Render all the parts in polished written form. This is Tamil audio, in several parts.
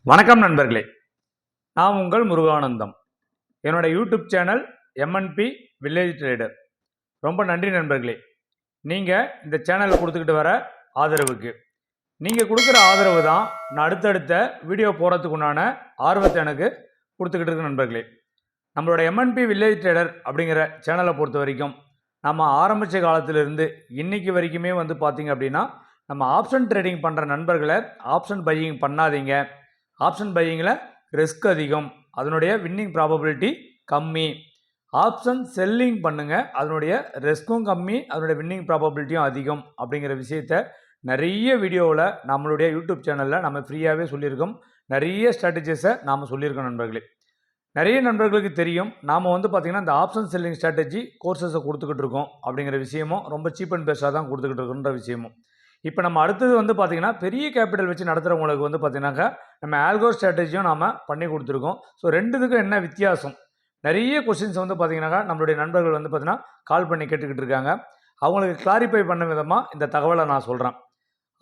வணக்கம் நண்பர்களே, நான் உங்கள் முருகானந்தம். என்னோட YouTube channel MNP village trader. ரொம்ப நன்றி நண்பர்களே. நீங்கள் இந்த சேனலில் கொடுத்துக்கிட்டு வர ஆதரவுக்கு. நீங்கள் கொடுக்குற ஆதரவு தான் நான் அடுத்தடுத்த வீடியோ போகிறதுக்குண்டான ஆர்வத்தை எனக்கு கொடுத்துக்கிட்டு இருக்கு நண்பர்களே. நம்மளோட எம்என்பி வில்லேஜ் ட்ரேடர் அப்படிங்கிற சேனலை பொறுத்த வரைக்கும் நம்ம ஆரம்பித்த காலத்திலிருந்து இன்றைக்கி வரைக்குமே பார்த்திங்க அப்படின்னா, நம்ம ஆப்ஷன் ட்ரேடிங் பண்ணுற நண்பர்களை ஆப்ஷன் பையிங் பண்ணாதீங்க. ஆப்ஷன் பையிங்கில் ரிஸ்க் அதிகம், அதனுடைய வின்னிங் ப்ராபபிலிட்டி கம்மி. ஆப்ஷன் செல்லிங் பண்ணுங்கள், அதனுடைய ரிஸ்க்கும் கம்மி, அதனுடைய வின்னிங் ப்ராபபிலிட்டியும் அதிகம் அப்படிங்கிற விஷயத்த நிறைய வீடியோவில் நம்மளுடைய யூடியூப் சேனலில் நம்ம ஃப்ரீயாகவே சொல்லியிருக்கோம். நிறைய ஸ்ட்ராட்டஜிஸை நாம் சொல்லியிருக்கோம் நண்பர்களே. நிறைய நண்பர்களுக்கு தெரியும், நாம் பார்த்திங்கன்னா இந்த ஆப்ஷன் செல்லிங் ஸ்ட்ராட்டஜி கோர்சஸை கொடுத்துக்கிட்டு இருக்கோம் அப்படிங்கிற விஷயமும் ரொம்ப சீப் அண்ட் பெஸ்ட்டாக தான் கொடுத்துக்கிட்டு இருக்கோன்ற விஷயமும். இப்போ நம்ம அடுத்தது பார்த்திங்கன்னா பெரிய கேபிட்டல் வச்சு நடத்துகிறவங்களுக்கு பார்த்திங்கனாக்கா நம்ம ஆல்கோ ஸ்ட்ராட்டஜியும் நாம் பண்ணி கொடுத்துருக்கோம். ஸோ ரெண்டுத்துக்கும் என்ன வித்தியாசம், நிறைய கொஸ்டின்ஸ் பார்த்திங்கனாக்கா நம்மளுடைய நண்பர்கள் பார்த்திங்கன்னா கால் பண்ணி கேட்டுக்கிட்டு இருக்காங்க. அவங்களுக்கு கிளாரிஃபை பண்ண விதமாக இந்த தகவலை நான் சொல்கிறேன்.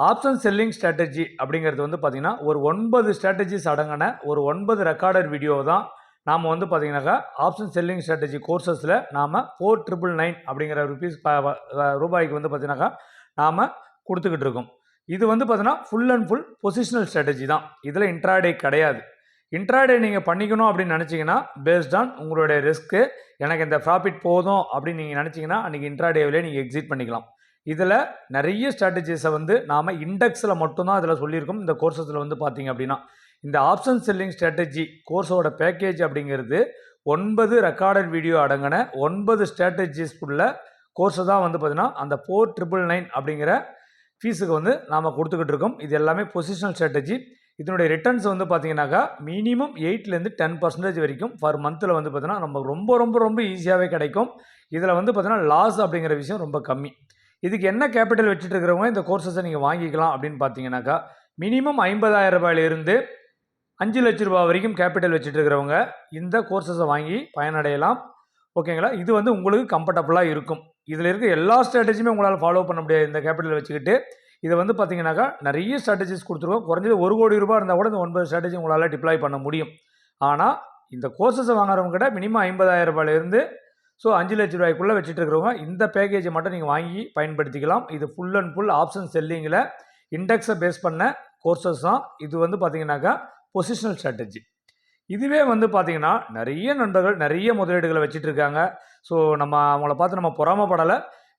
ஆப்ஷன் செல்லிங் ஸ்ட்ராட்டஜி அப்படிங்கிறது பார்த்திங்கன்னா ஒரு 9 ஸ்ட்ராட்டஜிஸ் அடங்கின ஒரு 9 ரெக்கார்டர் வீடியோ தான் நாம் பார்த்திங்கனாக்கா ஆப்ஷன் செல்லிங் ஸ்ட்ராட்டஜி கோர்சஸில் நாம் 4999 அப்படிங்கிற ரூபாய்க்கு பார்த்திங்கனாக்கா நாம் கொடுத்துக்கிட்டு இருக்கோம். இது பார்த்தீங்கன்னா full and full positional strategy தான். இதில் இன்ட்ராடே கிடையாது. இன்ட்ராடே நீங்கள் பண்ணிக்கணும் அப்படின்னு நினச்சிங்கன்னா பேஸ்ட் ஆன் உங்களுடைய ரிஸ்க்கு, எனக்கு இந்த ப்ராஃபிட் போதும் அப்படின்னு நீங்கள் நினச்சிங்கன்னா அன்றைக்கி இன்ட்ராடேவிலே நீங்கள் எக்ஸிட் பண்ணிக்கலாம். இதில் நிறைய ஸ்ட்ராட்டஜிஸை நாம் இண்டெக்ஸில் மட்டும்தான் இதில் சொல்லியிருக்கோம். இந்த கோர்சஸில் பார்த்தீங்க அப்படின்னா இந்த ஆப்ஷன் செல்லிங் ஸ்ட்ராட்டஜி கோர்ஸோட பேக்கேஜ் அப்படிங்கிறது 9 ரெக்கார்டட் வீடியோ அடங்கின 9 ஸ்ட்ராட்டஜிஸ்க்குள்ள கோர்ஸை தான் பார்த்தீங்கன்னா அந்த 4999 அப்படிங்கிற ஃபீஸுக்கு நாம் கொடுத்துக்கிட்டு இருக்கோம். இது எல்லாமே பொசிஷனல் ஸ்ட்ராட்டஜி. இதனுடைய ரிட்டர்ன்ஸ் பார்த்தீங்கன்னாக்கா மினிமம் 8லேருந்து 10% வரைக்கும் பர் மந்தில் பார்த்தீங்கன்னா நம்ம ரொம்ப ரொம்ப ரொம்ப ஈஸியாகவே கிடைக்கும். இதில் பார்த்தீங்கன்னா லாஸ் அப்படிங்கிற விஷயம் ரொம்ப கம்மி. இதுக்கு என்ன கேபிட்டல் வச்சுட்டு இருக்கிறவங்க இந்த கோர்சஸை நீங்கள் வாங்கிக்கலாம் அப்படின்னு பார்த்தீங்கன்னாக்கா மினிமம் 50,000 ரூபாயிலிருந்து 5 லட்ச ரூபா வரைக்கும் கேபிட்டல் வச்சுட்டு இருக்கிறவங்க இந்த கோர்சஸை வாங்கி பயனடையலாம். ஓகேங்களா? இது உங்களுக்கு கம்ஃபர்டபுளாக இருக்கும். இதில் இருக்க எல்லா ஸ்ட்ராட்டஜியுமே உங்களால் ஃபாலோ பண்ண முடியாது இந்த கேபிட்டல் வச்சுக்கிட்டு. இதை பார்த்தீங்கன்னாக்கா நிறைய ஸ்ட்ராட்டஜிஸ் கொடுத்துருவோம். குறைஞ்சது 1 கோடி ரூபாய் இருந்தால் கூட இந்த 9 ஸ்ட்ராட்டஜி உங்களால் டிப்ளாய் பண்ண முடியும். ஆனால் இந்த கோர்சஸை வாங்குறவங்க கிட்ட மினிமம் 50,000 ரூபாயிலிருந்து 5 லட்ச ரூபாய்க்குள்ளே வச்சுட்டு இருக்கிறவங்க இந்த பேக்கேஜை மட்டும் நீங்கள் வாங்கி பயன்படுத்திக்கலாம். இது ஃபுல் அண்ட் ஃபுல் ஆப்ஷன் செல்லிங்கில் இண்டெக்ஸை பேஸ் பண்ண கோர்சஸ் தான். இது பார்த்தீங்கன்னாக்கா பொசிஷனல் ஸ்ட்ராட்டஜி. இதுவே பார்த்தீங்கன்னா நிறைய நண்பர்கள் நிறைய முதலீடுகளை வச்சுட்டு இருக்காங்க. ஸோ நம்ம அவங்கள பார்த்து நம்ம பொறாமப்படலை.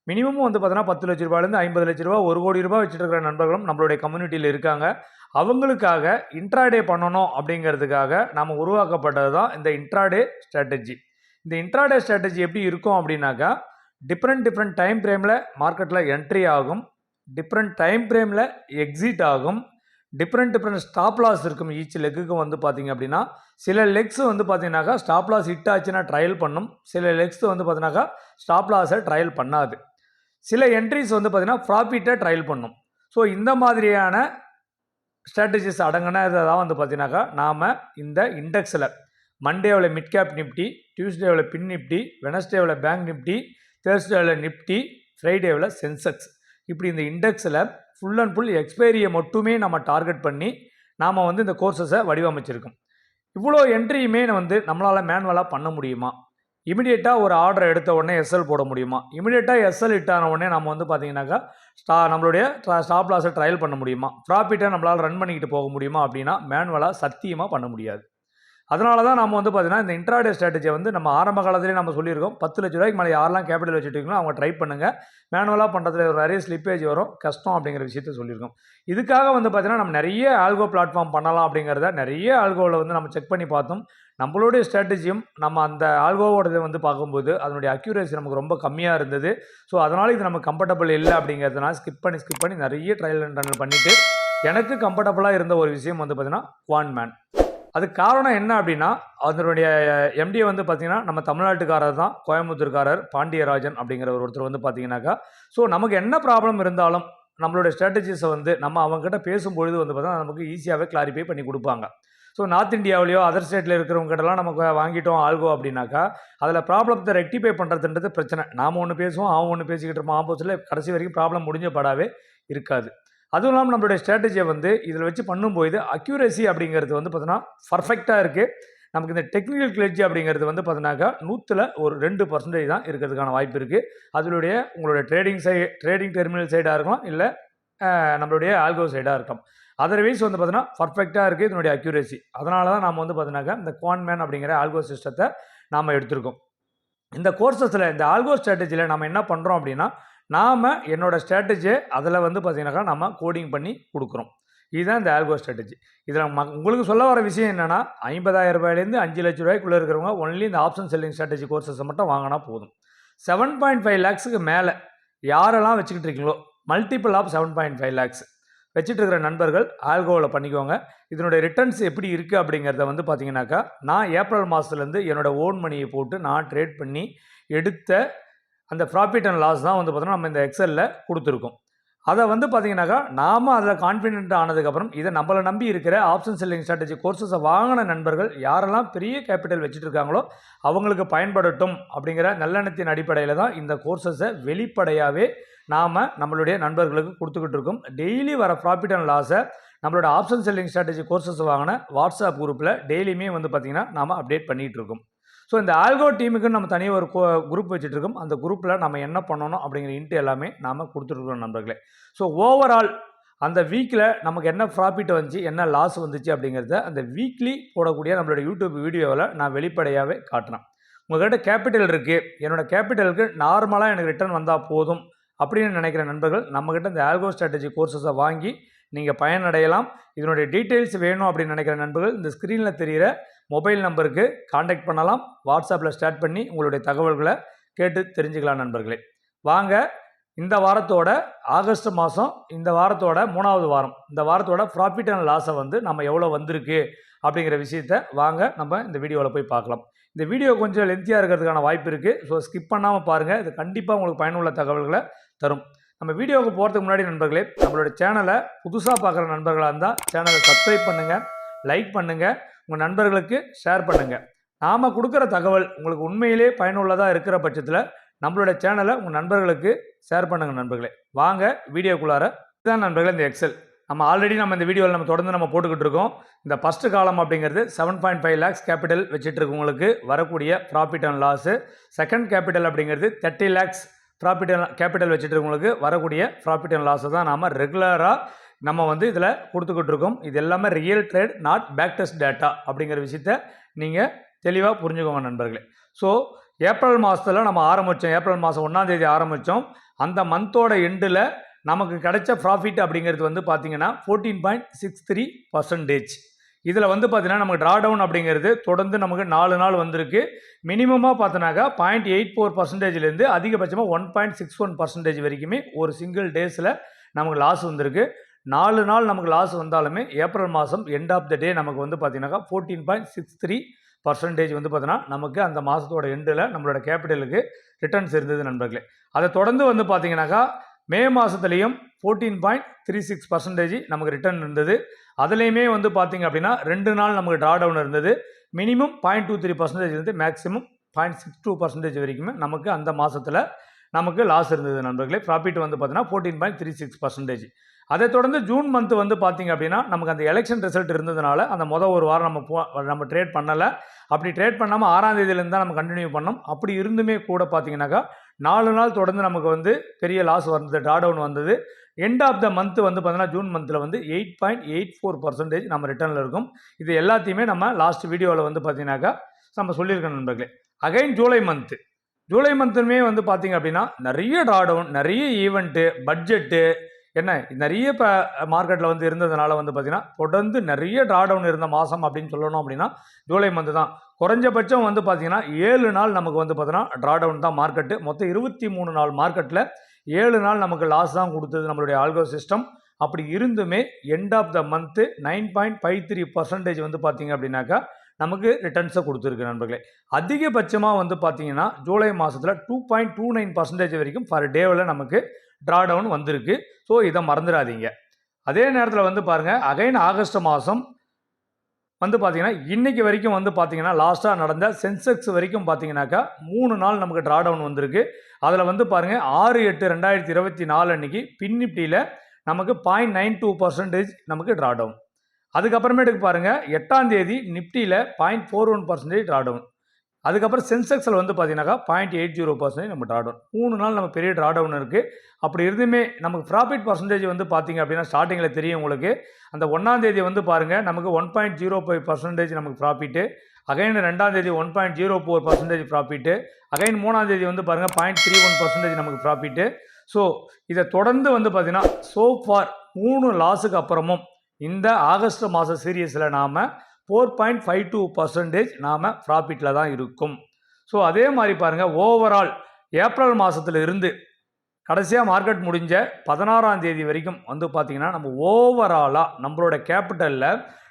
மினிமம் பார்த்தீங்கன்னா 10 லட்ச ரூபாயிலேருந்து 50 லட்ச ரூபா 1 கோடி ரூபாய் வச்சுட்டு இருக்கிற நண்பர்களும் நம்மளுடைய கம்யூனிட்டியில் இருக்காங்க. அவங்களுக்காக இன்ட்ராடே பண்ணணும் அப்படிங்கிறதுக்காக நம்ம உருவாக்கப்பட்டது தான் இந்த இன்ட்ராடே ஸ்ட்ராட்டஜி. இந்த இன்ட்ராடே ஸ்ட்ராட்டஜி எப்படி இருக்கும் அப்படின்னாக்கா டிஃப்ரெண்ட் டைம் ஃப்ரேமில் மார்க்கெட்டில் என்ட்ரி ஆகும், டிஃப்ரெண்ட் டைம் ஃப்ரேமில் எக்ஸிட் ஆகும், டிஃப்ரெண்ட் ஸ்டாப் லாஸ் இருக்கும். ஈச் லெக்குக்கு பார்த்தீங்க அப்படின்னா சில லெக்ஸ் பார்த்தீங்கன்னாக்கா ஸ்டாப் லாஸ் ஹிட் ஆச்சுன்னா ட்ரையல் பண்ணும், சில லெக்ஸ் பார்த்தீங்கன்னாக்கா ஸ்டாப் லாஸை ட்ரையல் பண்ணாது, சில என்ட்ரிஸ் பார்த்தீங்கன்னா ப்ராஃபிட்டை ட்ரையல் பண்ணும். ஸோ இந்த மாதிரியான ஸ்ட்ராட்டஜிஸ் அடங்கினதை தான் பார்த்தீங்கன்னாக்கா நாம் இந்த இண்டெக்ஸில் மண்டேவில் மிட் கேப் நிஃப்டி, டியூஸ்டேவில் பின் நிஃப்டி, வெனஸ்டேவில் பேங்க் நிஃப்டி, தேர்ஸ்டேவில் நிஃப்டி, ஃப்ரைடேவில் சென்செக்ஸ், இப்படி இந்த இண்டெக்ஸில் ஃபுல் அண்ட் ஃபுல் எக்ஸ்பைரியை மட்டுமே நம்ம டார்கெட் பண்ணி நாம் இந்த கோர்சஸை வடிவமைச்சிருக்கோம். இவ்வளோ என்ட்ரியுமே நம்மளால் மேனுவலாக பண்ண முடியுமா? இமிடியேட்டாக ஒரு ஆர்டர் எடுத்த உடனே எஸ்எல் போட முடியுமா? இமிடியேட்டாக எஸ்எல் ஹிட் ஆன உடனே நம்ம பார்த்தீங்கன்னாக்கா நம்மளுடைய ஸ்டாப் லாஸை ட்ரையல் பண்ண முடியுமா? ப்ராஃபிட்டை நம்மளால் ரன் பண்ணிக்கிட்டு போக முடியுமா? அப்படின்னா மேனுவலாக சத்தியமாக பண்ண முடியாது. அதனால தான் நம்ம பார்த்தீங்கன்னா இந்த இன்ட்ராடே ஸ்ட்ராட்டஜியை நம்ம ஆரம்ப காலத்திலே நம்ம சொல்லியிருக்கோம். 10 லட்ச ரூபாய்க்கு மேலே யாரெல்லாம் கேபிட்டல் வச்சுட்டு அவங்க ட்ரை பண்ணுங்கள். மேனுவலாக பண்ணுறதுல ஒரு நிறைய ஸ்லிப்பேஜ் வரும், கஷ்டம் அப்படிங்கிற விஷயத்த சொல்லியிருக்கோம். இதுக்காக பார்த்தீங்கன்னா நம்ம நிறைய ஆல்கோ பிளாட்ஃபார்ம் பண்ணலாம் அப்படிங்கிறத நிறைய ஆல்கோவில் நம்ம செக் பண்ணி பார்த்தோம். நம்மளுடைய ஸ்ட்ராட்டஜியும் நம்ம அந்த ஆல்கோவோடது பார்க்கும்போது அதனுடைய அக்யூரேசி நமக்கு ரொம்ப கம்மியாக இருந்தது. ஸோ அதனால் இது நமக்கு கம்ஃபர்டபுள் இல்லை அப்படிங்கிறதுனால ஸ்கிப் பண்ணி நிறைய ட்ரையல் அண்ட் ரன் பண்ணிவிட்டு எனக்கு கம்ஃபர்டபுளாக இருந்த ஒரு விஷயம் பார்த்தீங்கன்னா குவான்மேன். அதுக்கு காரணம் என்ன அப்படின்னா அதனுடைய எம்டி பார்த்தீங்கன்னா நம்ம தமிழ்நாட்டுக்காரர் தான், கோயம்புத்தூர்காரர் பாண்டியராஜன் அப்படிங்கிற ஒருத்தர் பார்த்தீங்கன்னாக்கா ஸோ நமக்கு என்ன ப்ராப்ளம் இருந்தாலும் நம்மளுடைய ஸ்ட்ராட்டஜிஸை நம்ம அவங்ககிட்ட பேசும்பொழுது பார்த்தீங்கன்னா நமக்கு ஈஸியாகவே கிளாரிஃபை பண்ணி கொடுப்பாங்க. ஸோ நார்த் இந்தியாவிலையோ அதர் ஸ்டேட்டில் இருக்கிறவங்ககிட்டலாம் நமக்கு வாங்கிட்டோம் ஆல்கோ அப்படின்னாக்கா அதில் ப்ராப்ளத்தை ரெக்டிஃபை பண்ணுறதுன்றது பிரச்சனை. நாம் ஒன்று பேசுவோம், அவன் ஒன்று பேசிக்கிட்டு இருப்போம், ஆப்போசிட்டில் கடைசி வரைக்கும் ப்ராப்ளம் முடிஞ்ச படாவே இருக்காது. அதுவும் இல்லாமல் நம்மளுடைய ஸ்ட்ராட்டஜியை வந்து இதில் வச்சு பண்ணும்போது அக்யூரசி அப்படிங்கிறது வந்து பார்த்தீங்கன்னா பர்ஃபெக்டாக இருக்குது. நமக்கு இந்த டெக்னிக்கல் கிளர்ச்சி அப்படிங்கிறது வந்து பார்த்தீங்கன்னாக்கா 100ல் ஒரு 2% தான் இருக்கிறதுக்கான வாய்ப்பு இருக்குது. அதனுடைய உங்களுடைய ட்ரேடிங் டெர்மினல் சைடாக இருக்கலாம், இல்லை நம்மளுடைய ஆல்கோ சைடாக இருக்கலாம். அதர்வைஸ் வந்து பார்த்தீங்கன்னா பர்ஃபெக்டாக இருக்குது இதனுடைய அக்யூரசி. அதனால தான் நம்ம வந்து பார்த்தீங்கன்னாக்கா இந்த குவான்மேன் அப்படிங்கிற ஆல்கோ சிஸ்டத்தை நாம் எடுத்திருக்கோம். இந்த கோர்சஸில் இந்த ஆல்கோ ஸ்ட்ராட்டஜியில் நம்ம என்ன பண்ணுறோம் அப்படின்னா, நாம் என்னோடய ஸ்ட்ராட்டஜியை அதில் வந்து பார்த்தீங்கன்னாக்கா நம்ம கோடிங் பண்ணி கொடுக்குறோம். இதுதான் இந்த ஆல்கோ ஸ்ட்ராட்டஜி. இதில் உங்களுக்கு சொல்ல வர விஷயம் என்னென்னா, 50,000 ரூபாயிலேருந்து 5 லட்ச ரூபாய்க்குள்ளே இருக்கிறவங்க ஒன்லி இந்த ஆப்ஷன் செல்லிங் ஸ்ட்ராட்டஜி கோர்சஸை மட்டும் வாங்கினா போதும். 7.5 லேக்ஸுக்கு மேலே யாரெல்லாம் வச்சுக்கிட்டு இருக்கீங்களோ, மல்டிபிள் ஆஃப் 7.5 லேக்ஸ் வச்சுட்டு இருக்கிற நண்பர்கள் ஆல்கோவில் பண்ணிக்கோங்க. இதனுடைய ரிட்டர்ன்ஸ் எப்படி இருக்குது அப்படிங்கிறத வந்து பார்த்தீங்கன்னாக்கா, நான் ஏப்ரல் மாதத்துலேருந்து என்னோடய ஓன் மணியை போட்டு நான் ட்ரேட் பண்ணி எடுத்த அந்த ப்ராஃபிட் அண்ட் லாஸ் தான் வந்து பார்த்தோன்னா நம்ம இந்த எக்ஸலில் கொடுத்துருக்கோம். அதை வந்து பார்த்தீங்கன்னாக்கா, நாம் அதில் கான்ஃபிடென்ட் ஆனதுக்கப்புறம் இதை நம்மளை நம்பி இருக்கிற ஆப்ஷன் செல்லிங் ஸ்ட்ராட்டஜி கோர்சஸை வாங்கின நண்பர்கள் யாரெல்லாம் பெரிய கேபிட்டல் வச்சுட்டு இருக்காங்களோ அவங்களுக்கு பயன்படட்டும் அப்படிங்கிற நல்லெண்ணத்தின் அடிப்படையில் தான் இந்த கோர்சஸை வெளிப்படையாகவே நாம் நம்மளுடைய நண்பர்களுக்கு கொடுத்துக்கிட்டு இருக்கோம். டெய்லி வர ப்ராஃபிட் அண்ட் லாஸை நம்மளோட ஆப்ஷன் செல்லிங் ஸ்ட்ராட்டஜி கோர்சஸ் வாங்கின வாட்ஸ்அப் குரூப்பில் டெய்லியுமே வந்து பார்த்திங்கன்னா நாம் அப்டேட் பண்ணிகிட்டு இருக்கோம். ஸோ இந்த ஆல்கோ டீமுக்குன்னு நம்ம தனியாக ஒரு குரூப் வச்சுட்டு இருக்கோம். அந்த குரூப்பில் நம்ம என்ன பண்ணணும் அப்படிங்கிற இன்ட்டு எல்லாமே நாம் கொடுத்துட்ருக்கோம் நண்பர்களே. ஸோ ஓவரால் அந்த வீக்கில் நமக்கு என்ன ப்ராஃபிட் வந்துச்சு, என்ன லாஸ் வந்துச்சு அப்படிங்கிறத அந்த வீக்லி போடக்கூடிய நம்மளோட யூடியூப் வீடியோவில் நான் வெளிப்படையாகவே காட்டுறேன். உங்கள்கிட்ட கேபிட்டல் இருக்குது, என்னோடய கேபிட்டலுக்கு நார்மலாக எனக்கு ரிட்டர்ன் வந்தால் போதும் அப்படின்னு நினைக்கிற நண்பர்கள் நம்மக்கிட்ட இந்த ஆல்கோ ஸ்ட்ராட்டஜி கோர்சஸை வாங்கி நீங்கள் பயனடையலாம். இதனுடைய டீட்டெயில்ஸ் வேணும் அப்படின்னு நினைக்கிற நண்பர்கள் இந்த ஸ்க்ரீனில் தெரிகிற மொபைல் நம்பருக்கு காண்டாக்ட் பண்ணலாம். வாட்ஸ்அப்பில் ஸ்டார்ட் பண்ணி உங்களுடைய தகவல்களை கேட்டு தெரிஞ்சுக்கலாம் நண்பர்களே. வாங்க இந்த வாரத்தோட ஆகஸ்ட் மாதம் இந்த வாரத்தோட 3வது வாரம், இந்த வாரத்தோட ப்ராஃபிட் அண்ட் லாஸை வந்து நம்ம எவ்வளோ வந்திருக்கு அப்படிங்கிற விஷயத்தை வாங்க நம்ம இந்த வீடியோவில் போய் பார்க்கலாம். இந்த வீடியோ கொஞ்சம் லென்த்தியாக இருக்கிறதுக்கான வாய்ப்பு இருக்குது. ஸோ ஸ்கிப் பண்ணாமல் பாருங்கள். இது கண்டிப்பாக உங்களுக்கு பயனுள்ள தகவல்களை தரும். நம்ம வீடியோவுக்கு போகிறதுக்கு முன்னாடி நண்பர்களே, நம்மளோட சேனலை புதுசாக பார்க்குற நண்பர்களாக இருந்தால் சேனலை சப்ஸ்கிரைப் பண்ணுங்கள், லைக் பண்ணுங்கள், உங்கள் நண்பர்களுக்கு ஷேர் பண்ணுங்கள். நாம் கொடுக்குற தகவல் உங்களுக்கு உண்மையிலே பயனுள்ளதாக இருக்கிற பட்சத்தில் நம்மளோட சேனலை உங்கள் நண்பர்களுக்கு ஷேர் பண்ணுங்கள் நண்பர்களே. வாங்க வீடியோக்குள்ளார. இதுதான் நண்பர்களே இந்த எக்ஸல். நம்ம ஆல்ரெடி நம்ம இந்த வீடியோவில் நம்ம தொடர்ந்து நம்ம போட்டுக்கிட்டு இருக்கோம். இந்த ஃபஸ்ட்டு காலம் அப்படிங்கிறது 7.5 லேக்ஸ் கேபிட்டல் வச்சுட்டு இருக்கவங்களுக்கு வரக்கூடிய profit and loss. Second capital அப்படிங்கிறது 30 லேக்ஸ் கேபிட்டல் வச்சுட்டு இருக்கவங்களுக்கு வரக்கூடிய ப்ராஃபிட் அண்ட் லாஸை தான் நாம் ரெகுலராக நம்ம வந்து இதில் கொடுத்துக்கிட்டு இருக்கோம். இது எல்லாமே real trade, not back test data அப்படிங்கிற விஷயத்த நீங்கள் தெளிவாக புரிஞ்சுக்கோங்க நண்பர்களே. ஸோ ஏப்ரல் மாதத்தில் நம்ம ஆரம்பித்தோம். ஏப்ரல் மாதம் 1ஆம் தேதி ஆரம்பித்தோம். அந்த மந்தோட எண்டில் நமக்கு கிடைச்ச ப்ராஃபிட் அப்படிங்கிறது வந்து பார்த்திங்கன்னா 14.63%. இதில் வந்து பார்த்திங்கன்னா நமக்கு ட்ரா டவுன் அப்படிங்கிறது தொடர்ந்து நமக்கு 4 நாள் வந்திருக்கு. மினிமமாக பார்த்தோன்னாக்கா 0.84%லேருந்து அதிகபட்சமாக 1.61% வரைக்குமே ஒரு சிங்கிள் டேஸில் நமக்கு லாஸ் வந்திருக்கு. 4 நாள் நமக்கு லாஸ் வந்தாலுமே ஏப்ரல் மாதம் எண்ட் ஆஃப் த டே நமக்கு வந்து பார்த்திங்கனாக்கா 14.63% வந்து பார்த்தீங்கன்னா நமக்கு அந்த மாதத்தோட எண்டில் நம்மளோட கேபிட்டலுக்கு ரிட்டர்ன்ஸ் இருந்தது நண்பர்களே. அதை தொடர்ந்து வந்து பார்த்திங்கனாக்கா மே மாதத்துலேயும் 14.36% நமக்கு ரிட்டர்ன் இருந்தது. அதுலேயுமே வந்து பார்த்திங்க அப்படின்னா 2 நாள் நமக்கு ட்ரா டவுன் இருந்தது. மினிமம் 0.23% மேக்ஸிமம் 0.62% வரைக்குமே நமக்கு அந்த மாதத்தில் நமக்கு லாஸ் இருந்தது நண்பர்களே. ப்ராஃபிட் வந்து பார்த்தீங்கன்னா 14.36%. அதை தொடர்ந்து ஜூன் மந்த் வந்து பார்த்திங்க அப்படின்னா நமக்கு அந்த எலெக்ஷன் ரிசல்ட் இருந்ததுனால அந்த ஒரு வாரம் நம்ம ட்ரேட் பண்ணலை. அப்படி ட்ரேட் பண்ணாமல் 6ஆம் தேதியிலேருந்து தான் நம்ம கண்டினியூ பண்ணோம். அப்படி இருந்துமே கூட பார்த்திங்கனாக்கா 4 நாள் தொடர்ந்து நமக்கு வந்து பெரிய லாஸ் வந்தது, ட்ரா டவுன் வந்தது. எண்ட் ஆஃப் த மந்த் வந்து பார்த்தீங்கன்னா ஜூன் மந்தில் வந்து 8.84% நம்ம ரிட்டர்னில் இருக்கும். இது எல்லாத்தையுமே நம்ம லாஸ்ட் வீடியோவில் வந்து பார்த்தீங்கன்னாக்கா நம்ம சொல்லியிருக்கோம் நண்பர்களே. அகைன் ஜூலை மந்த்துமே வந்து பார்த்திங்க அப்படின்னா நிறைய ட்ரா டவுன், நிறைய ஈவெண்ட்டு, பட்ஜெட்டு என்ன நிறைய இப்போ மார்க்கெட்டில் வந்து இருந்ததுனால வந்து பார்த்திங்கன்னா தொடர்ந்து நிறைய ட்ரா டவுன் இருந்த மாதம் அப்படின்னு சொல்லணும் அப்படின்னா ஜூலை மந்த்து தான். குறைஞ்சபட்சம் வந்து பார்த்திங்கன்னா 7 நாள் நமக்கு வந்து பார்த்தீங்கன்னா ட்ரா டவுன் தான் மார்க்கெட்டு. மொத்தம் 23 நாள் மார்க்கெட்டில் 7 நாள் நமக்கு லாஸ் தான் கொடுத்தது நம்மளுடைய ஆல்கோ சிஸ்டம். அப்படி இருந்துமே எண்ட் ஆஃப் த மந்த்து 9.53% வந்து பார்த்திங்க அப்படின்னாக்கா நமக்கு ரிட்டர்ன்ஸை கொடுத்துருக்கு நண்பர்களே. அதிகபட்சமாக வந்து பார்த்திங்கன்னா ஜூலை மாதத்தில் 2.29% வரைக்கும் பர் டேவில் நமக்கு ட்ரா டவுன் வந்திருக்கு. ஸோ இதை மறந்துடாதீங்க. அதே நேரத்தில் வந்து பாருங்கள், அகைன் ஆகஸ்ட் மாதம் வந்து பார்த்திங்கன்னா இன்றைக்கி வரைக்கும் வந்து பார்த்திங்கன்னா லாஸ்ட்டாக நடந்த சென்செக்ஸ் வரைக்கும் பார்த்திங்கனாக்கா 3 நாள் நமக்கு ட்ரா டவுன் வந்திருக்கு. அதில் வந்து பாருங்கள் 6/8/2024 அன்றைக்கி பின் நிஃப்டியில் நமக்கு 0.92% நமக்கு ட்ரா டவுன். அதுக்கப்புறமேட்டுக்கு பாருங்கள் 8ஆம் தேதி நிஃப்டியில் 0.41% ட்ரா டவுன். அதுக்கப்புறம் சென்செக்ஸில் வந்து பார்த்தீங்கன்னாக்கா 0.80% நம்ம ட்ரா டவுன். 3 நாள் நம்ம பெரிய ட்ரா டவுன் இருக்குது. அப்படி இருந்துமே நமக்கு ப்ராஃபிட் பர்சன்டேஜ் வந்து பார்த்தீங்க அப்படின்னா ஸ்டார்டிங்கில் தெரியும் உங்களுக்கு. அந்த 1ஆம் தேதி வந்து பாருங்கள் நமக்கு 1.05% நமக்கு ப்ராஃபிட்டு. அகைன் 2ஆம் தேதி 1.04% ப்ராஃபிட்டு. அகைன் 3ஆம் தேதி வந்து பாருங்கள் 0.31% நமக்கு ப்ராஃபிட்டு. ஸோ இதை தொடர்ந்து வந்து பார்த்தீங்கன்னா சோஃபார் 3 லாஸுக்கு அப்புறமும் இந்த ஆகஸ்ட் மாத சீரியஸில் நாம் 4.52% நாம் ப்ராஃபிட்டில் தான் இருக்கும். ஸோ அதே மாதிரி பாருங்கள் ஓவரால் ஏப்ரல் மாதத்தில் இருந்து கடைசியாக மார்க்கெட் முடிஞ்ச 16ஆம் தேதி வரைக்கும் வந்து பார்த்திங்கன்னா நம்ம ஓவராலாக நம்மளோட கேபிட்டலில்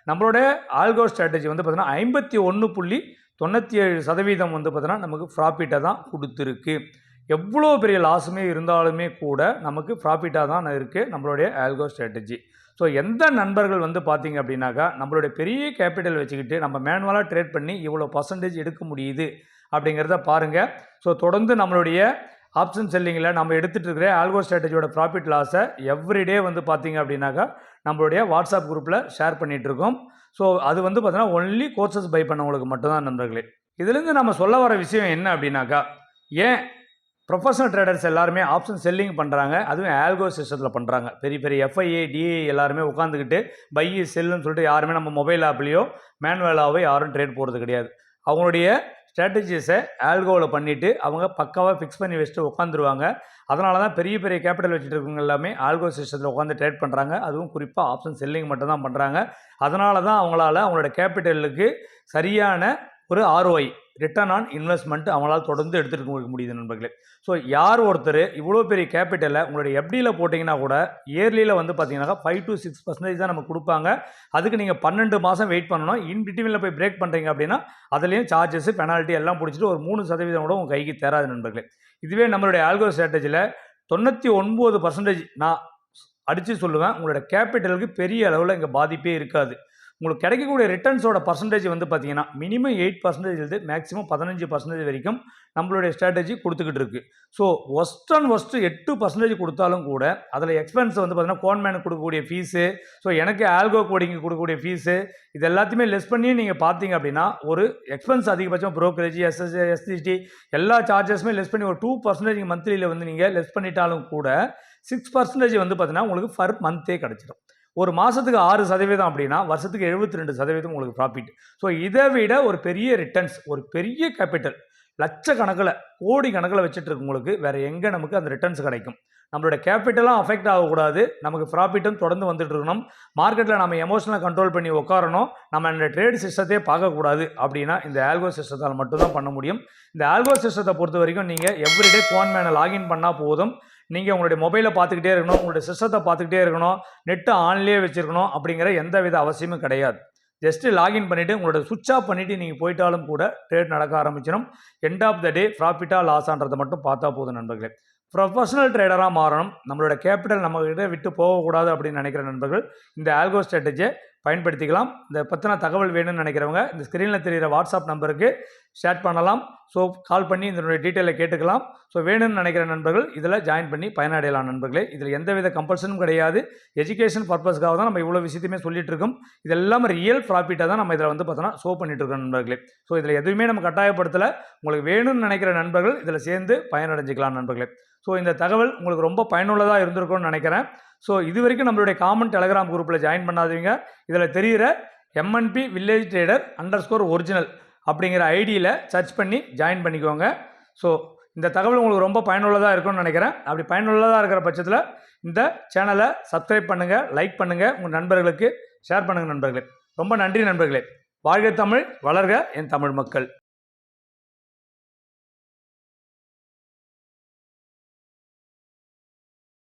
நம்மளோட ஆல்கோ ஸ்ட்ராட்டஜி வந்து பார்த்திங்கன்னா 51.97% வந்து பார்த்திங்கன்னா நமக்கு ப்ராஃபிட்டை தான் கொடுத்துருக்கு. எவ்வளோ பெரிய லாஸுமே இருந்தாலுமே கூட நமக்கு ப்ராஃபிட்டாக தான் இருக்குது நம்மளுடைய ஆல்கோ ஸ்ட்ராட்டஜி. ஸோ எந்த நண்பர்கள் வந்து பார்த்தீங்க அப்படின்னாக்கா நம்மளுடைய பெரிய கேபிட்டல் வச்சுக்கிட்டு நம்ம மேனுவலாக ட்ரேட் பண்ணி இவ்வளோ பர்சன்டேஜ் எடுக்க முடியுது அப்படிங்கிறத பாருங்கள். ஸோ தொடர்ந்து நம்மளுடைய ஆப்ஷன் செல்லிங்கில் நம்ம எடுத்துகிட்டு இருக்கிற ஆல்கோ ஸ்ட்ராட்டஜியோட ப்ராஃபிட் லாஸை எவ்ரிடே வந்து பார்த்தீங்க அப்படின்னாக்கா நம்மளுடைய வாட்ஸ்அப் குரூப்பில் ஷேர் பண்ணிகிட்ருக்கோம். ஸோ அது வந்து பார்த்தீங்கன்னா ஒன்லி கோர்சஸ் பை பண்ணவங்களுக்கு மட்டும்தான் நண்பர்களே. இதுலேருந்து நம்ம சொல்ல வர விஷயம் என்ன அப்படின்னாக்கா, ஏன் ப்ரொஃபஷனல் ட்ரேடர்ஸ் எல்லாருமே ஆப்ஷன் செல்லிங் பண்ணுறாங்க, அதுவும் ஆல்கோ சிஸ்டத்தில் பண்ணுறாங்க. பெரிய பெரிய எஃப்ஐஏ டிஏ எல்லாருமே உட்காந்துக்கிட்டு பை செல்லுன்னு சொல்லிட்டு யாருமே நம்ம மொபைல் ஆப்லேயோ மேனுவலாகவோ யாரும் ட்ரேட் போகிறது கிடையாது. அவங்களுடைய ஸ்ட்ராட்டஜிஸை ஆல்கோவில் பண்ணிவிட்டு அவங்க பக்காவாக ஃபிக்ஸ் பண்ணி வச்சுட்டு உட்காந்துருவாங்க. அதனால தான் பெரிய பெரிய கேபிட்டல் வச்சுட்டு இருக்கவங்க எல்லாமே ஆல்கோ சிஸ்டத்தில் உட்காந்து ட்ரேட் பண்ணுறாங்க. அதுவும் குறிப்பாக ஆப்ஷன் செல்லிங் மட்டும் தான் பண்ணுறாங்க. அதனால தான் அவங்களால அவங்களோட கேபிட்டலுக்கு சரியான ஒரு ROI ரிட்டர்ன் ஆன் இன்வெஸ்ட்மெண்ட் அவங்களால் தொடர்ந்து எடுத்துகிட்டு போக முடியுது நண்பர்களே. ஸோ யார் ஒருத்தர் இவ்வளோ பெரிய கேபிட்டலை உங்களுடைய எஃப்டியில் போட்டிங்கன்னா கூட இயர்லியில் வந்து பார்த்தீங்கன்னாக்கா 5 to 6% தான் நமக்கு கொடுப்பாங்க. அதுக்கு நீங்கள் 12 மாதம் வெயிட் பண்ணணும். இன்பிட்வீனில் போய் பிரேக் பண்ணுறீங்க அப்படின்னா அதுலேயும் சார்ஜஸ் பெனால்ட்டி எல்லாம் பிடிச்சிட்டு ஒரு 3% கூட உங்கள் கைக்கு தராது நண்பர்களே. இதுவே நம்மளுடைய ஆல்கோ ஸ்ட்ராட்டஜியில் 99% நான் அடித்து சொல்லுவேன், உங்களோட கேபிட்டலுக்கு பெரிய அளவில் இங்கே பாதிப்பே இருக்காது. உங்களுக்கு கிடைக்கக்கூடிய ரிட்டர்ன்ஸோட பர்சன்டேஜ் வந்து பார்த்தீங்கன்னா மினிமம் 8% இருந்து மேக்ஸிமம் 15% வரைக்கும் நம்மளுடைய ஸ்ட்ராட்டஜி கொடுத்துக்கிட்டு இருக்குது. ஸோ ஒஸ்ட்டு 8% கொடுத்தாலும் கூட அதில் எக்ஸ்பென்ஸ் வந்து பார்த்தீங்கன்னா கோன்மேனுக்கு கொடுக்கக்கூடிய ஃபீஸு, ஸோ எனக்கு ஆல்கோ கோடிங்கு கொடுக்கக்கூடிய ஃபீஸு, இது எல்லாத்தையுமே லெஸ் பண்ணி நீங்கள் பார்த்தீங்க அப்படின்னா ஒரு எக்ஸ்பென்ஸ் அதிகபட்சம் ப்ரோக்கரேஜ் எஸ்எஸ்டி எல்லா சார்ஜஸுமே லெஸ் பண்ணி ஒரு 2% மந்த்லியில் வந்து நீங்கள் லெஸ் பண்ணிட்டாலும் கூட 6% வந்து பார்த்தீங்கன்னா உங்களுக்கு ஃபர் மந்த்தே கிடச்சிடும். ஒரு மாதத்துக்கு 6% அப்படின்னா வருஷத்துக்கு 72% உங்களுக்கு ப்ராஃபிட். ஸோ இதை விட ஒரு பெரிய ரிட்டர்ன்ஸ், ஒரு பெரிய கேபிட்டல் லட்சக்கணக்கில் கோடி கணக்கில் வச்சுட்டு இருக்கவங்களுக்கு வேறு எங்கே நமக்கு அந்த ரிட்டர்ன்ஸ் கிடைக்கும்? நம்மளோட கேபிட்டலாம் அஃபெக்ட் ஆகக்கூடாது, நமக்கு ப்ராஃபிட்டும் தொடர்ந்து வந்துட்டு இருக்கணும், மார்க்கெட்டில் நம்ம எமோஷனலாக கண்ட்ரோல் பண்ணி உட்காரணும், நம்ம இந்த ட்ரேட் சிஸ்டத்தையே பார்க்கக்கூடாது அப்படின்னா இந்த ஆல்கோ சிஸ்டத்தால் மட்டும்தான் பண்ண முடியும். இந்த ஆல்கோ சிஸ்டத்தை பொறுத்த வரைக்கும் நீங்கள் எவ்ரிடே கோன்மேனை லாகின் பண்ணால் போதும். நீங்கள் உங்களுடைய மொபைலை பார்த்துக்கிட்டே இருக்கணும், உங்களுடைய சிஸ்டத்தை பார்த்துக்கிட்டே இருக்கணும், நெட்டு ஆன்லேயே வச்சுருக்கணும் அப்படிங்கிற எந்த வித அவசியமும் கிடையாது. ஜஸ்ட்டு லாகின் பண்ணிவிட்டு உங்களோட சுவிட்ச் ஆஃப் பண்ணிவிட்டு நீங்கள் போயிட்டாலும் கூட ட்ரேட் நடக்க ஆரம்பிச்சிடும். எண்ட் ஆஃப் த டே ப்ராஃபிட்டாக லாஸான்றதை மட்டும் பார்த்தா போதும் நண்பர்களே. ப்ரொஃபஷனல் ட்ரேடராக மாறணும், நம்மளோட கேபிட்டல் நம்மகிட்ட விட்டு போகக்கூடாது அப்படின்னு நினைக்கிற நண்பர்கள் இந்த ஆல்கோ ஸ்ட்ராட்டஜியை பயன்படுத்திக்கலாம். இந்த பற்றின தகவல் வேணும்னு நினைக்கிறவங்க இந்த ஸ்க்ரீனில் தெரிகிற வாட்ஸ்அப் நம்பருக்கு ஷேர் பண்ணலாம். ஸோ கால் பண்ணி இதனுடைய டீட்டெயிலை கேட்டுக்கலாம். ஸோ வேணும்னு நினைக்கிற நண்பர்கள் இதில் ஜாயின் பண்ணி பயனடையலாம் நண்பர்களே. இதில் எந்தவித கம்பல்ஷனும் கிடையாது, எஜுகேஷன் பர்பஸ்க்காக தான் நம்ம இவ்வளோ விஷயத்தையுமே சொல்லிட்டு இருக்கோம். இதெல்லாம் ரியல் ப்ராஃபிட்டாக தான் நம்ம இதில் வந்து பார்த்தோன்னா ஷோ பண்ணிட்டு இருக்கோம் நண்பர்களே. ஸோ இதில் எதுவுமே நம்ம கட்டாயப்படுத்தலை, உங்களுக்கு வேணும்னு நினைக்கிற நண்பர்கள் இதில் சேர்ந்து பயனடைஞ்சிக்கலாம் நண்பர்களே. ஸோ இந்த தகவல் உங்களுக்கு ரொம்ப பயனுள்ளதாக இருந்திருக்கும்னு நினைக்கிறேன். ஸோ இது வரைக்கும் நம்மளுடைய காமன் டெலகிராம் குரூப்பில் ஜாயின் பண்ணாதீங்க. இதில் தெரிகிற MNP வில்லேஜ் ட்ரேடர் _ஒரிஜினல் அப்படிங்கிற ஐடியில் சர்ச் பண்ணி ஜாயின் பண்ணிக்கோங்க. ஸோ இந்த தகவல் உங்களுக்கு ரொம்ப பயனுள்ளதாக இருக்கும்னு நினைக்கிறேன். அப்படி பயனுள்ளதாக இருக்கிற பட்சத்தில் இந்த சேனலை சப்ஸ்கிரைப் பண்ணுங்கள், லைக் பண்ணுங்கள், உங்கள் நண்பர்களுக்கு ஷேர் பண்ணுங்கள் நண்பர்களே. ரொம்ப நன்றி நண்பர்களே. வாழ்க தமிழ், வளர்க என் தமிழ் மக்கள்.